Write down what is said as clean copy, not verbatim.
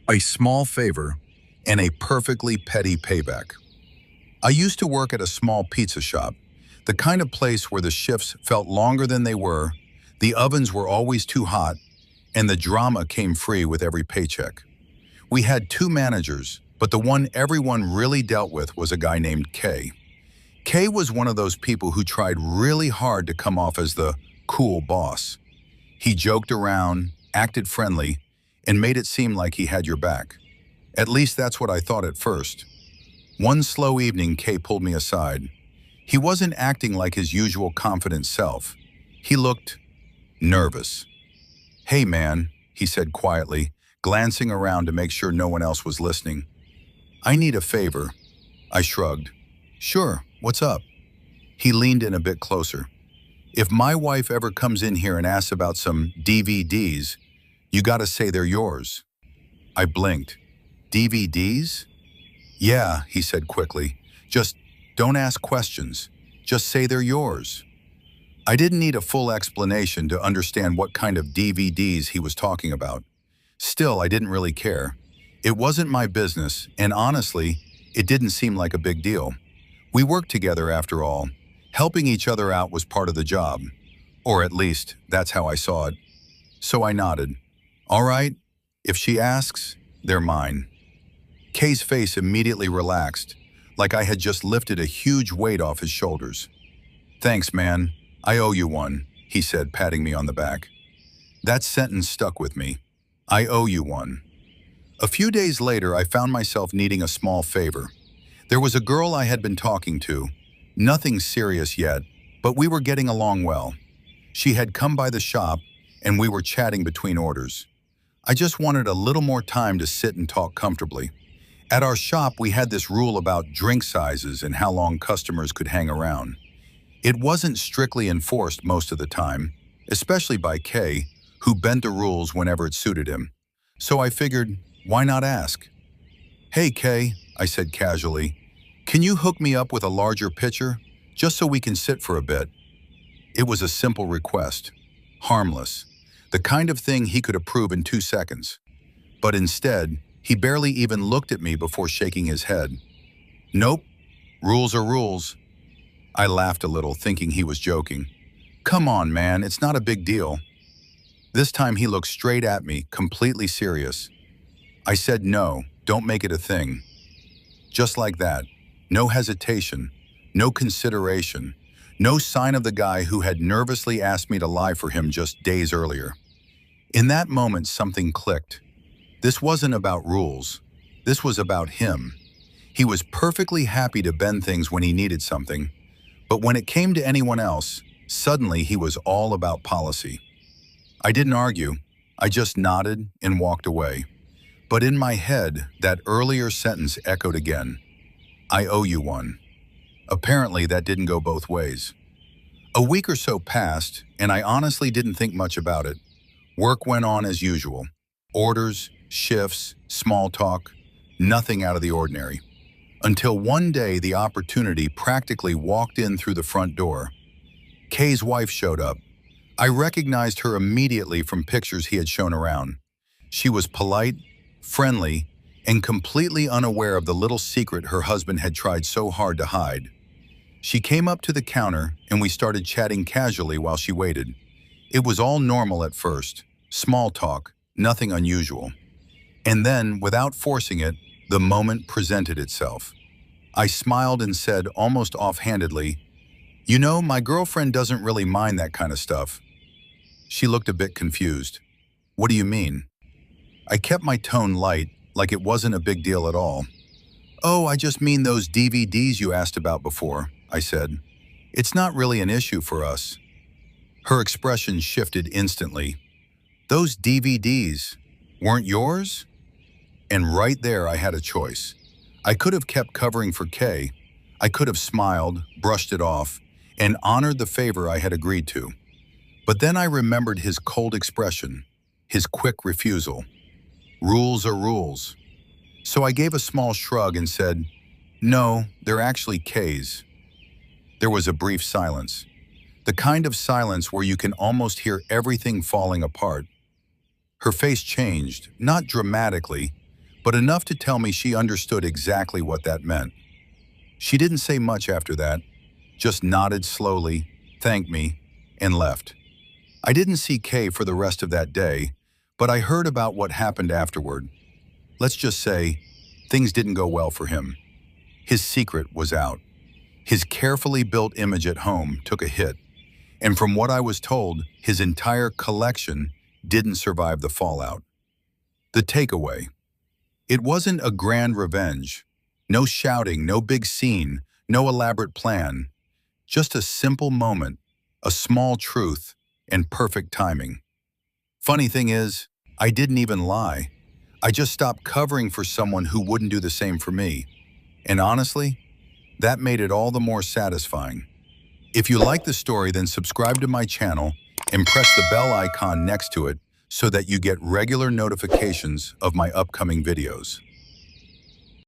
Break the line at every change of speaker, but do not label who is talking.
A small favor and a perfectly petty payback. I used to work at a small pizza shop, the kind of place where the shifts felt longer than they were, the ovens were always too hot, and the drama came free with every paycheck. We had two managers, but the one everyone really dealt with was a guy named Kay. Kay was one of those people who tried really hard to come off as the cool boss. He joked around, acted friendly, and made it seem like he had your back. At least that's what I thought at first. One slow evening, Kay pulled me aside. He wasn't acting like his usual confident self. He looked nervous. "Hey man," he said quietly, glancing around to make sure no one else was listening. "I need a favor." I shrugged. "Sure, what's up?" He leaned in a bit closer. "If my wife ever comes in here and asks about some DVDs, you gotta say they're yours." I blinked. "DVDs?" "Yeah," he said quickly. "Just don't ask questions. Just say they're yours." I didn't need a full explanation to understand what kind of DVDs he was talking about. Still, I didn't really care. It wasn't my business, and honestly, it didn't seem like a big deal. We worked together after all. Helping each other out was part of the job. Or at least, that's how I saw it. So I nodded. "All right, if she asks, they're mine." Kay's face immediately relaxed, like I had just lifted a huge weight off his shoulders. "Thanks, man. I owe you one," he said, patting me on the back. That sentence stuck with me. I owe you one. A few days later, I found myself needing a small favor. There was a girl I had been talking to. Nothing serious yet, but we were getting along well. She had come by the shop, and we were chatting between orders. I just wanted a little more time to sit and talk comfortably. At our shop, we had this rule about drink sizes and how long customers could hang around. It wasn't strictly enforced most of the time, especially by Kay, who bent the rules whenever it suited him. So I figured, why not ask? "Hey Kay," I said casually, "can you hook me up with a larger pitcher, just so we can sit for a bit?" It was a simple request, harmless, the kind of thing he could approve in 2 seconds. But instead, he barely even looked at me before shaking his head. "Nope, rules are rules." I laughed a little, thinking he was joking. "Come on, man, it's not a big deal." This time he looked straight at me, completely serious. I said no, don't make it a thing. Just like that, no hesitation, no consideration, no sign of the guy who had nervously asked me to lie for him just days earlier. In that moment, something clicked. This wasn't about rules. This was about him. He was perfectly happy to bend things when he needed something, but when it came to anyone else, suddenly he was all about policy. I didn't argue. I just nodded and walked away. But in my head, that earlier sentence echoed again. I owe you one. Apparently, that didn't go both ways. A week or so passed, and I honestly didn't think much about it. Work went on as usual. Orders, shifts, small talk, nothing out of the ordinary. Until one day, the opportunity practically walked in through the front door. Kay's wife showed up. I recognized her immediately from pictures he had shown around. She was polite, friendly, and completely unaware of the little secret her husband had tried so hard to hide. She came up to the counter, and we started chatting casually while she waited. It was all normal at first, small talk, nothing unusual. And then, without forcing it, the moment presented itself. I smiled and said, almost offhandedly, "You know, my girlfriend doesn't really mind that kind of stuff." She looked a bit confused. "What do you mean?" I kept my tone light, like it wasn't a big deal at all. "Oh, I just mean those DVDs you asked about before," I said. "It's not really an issue for us." Her expression shifted instantly. "Those DVDs weren't yours?" And right there I had a choice. I could have kept covering for Kay. I could have smiled, brushed it off, and honored the favor I had agreed to. But then I remembered his cold expression, his quick refusal. Rules are rules. So I gave a small shrug and said, "No, they're actually Kay's." There was a brief silence. The kind of silence where you can almost hear everything falling apart. Her face changed, not dramatically, but enough to tell me she understood exactly what that meant. She didn't say much after that, just nodded slowly, thanked me, and left. I didn't see Kay for the rest of that day, but I heard about what happened afterward. Let's just say, things didn't go well for him. His secret was out. His carefully built image at home took a hit, and from what I was told, his entire collection didn't survive the fallout. The takeaway: it wasn't a grand revenge. No shouting, no big scene, no elaborate plan. Just a simple moment, a small truth, and perfect timing. Funny thing is, I didn't even lie. I just stopped covering for someone who wouldn't do the same for me. And honestly, that made it all the more satisfying. If you like the story, then subscribe to my channel and press the bell icon next to it so that you get regular notifications of my upcoming videos.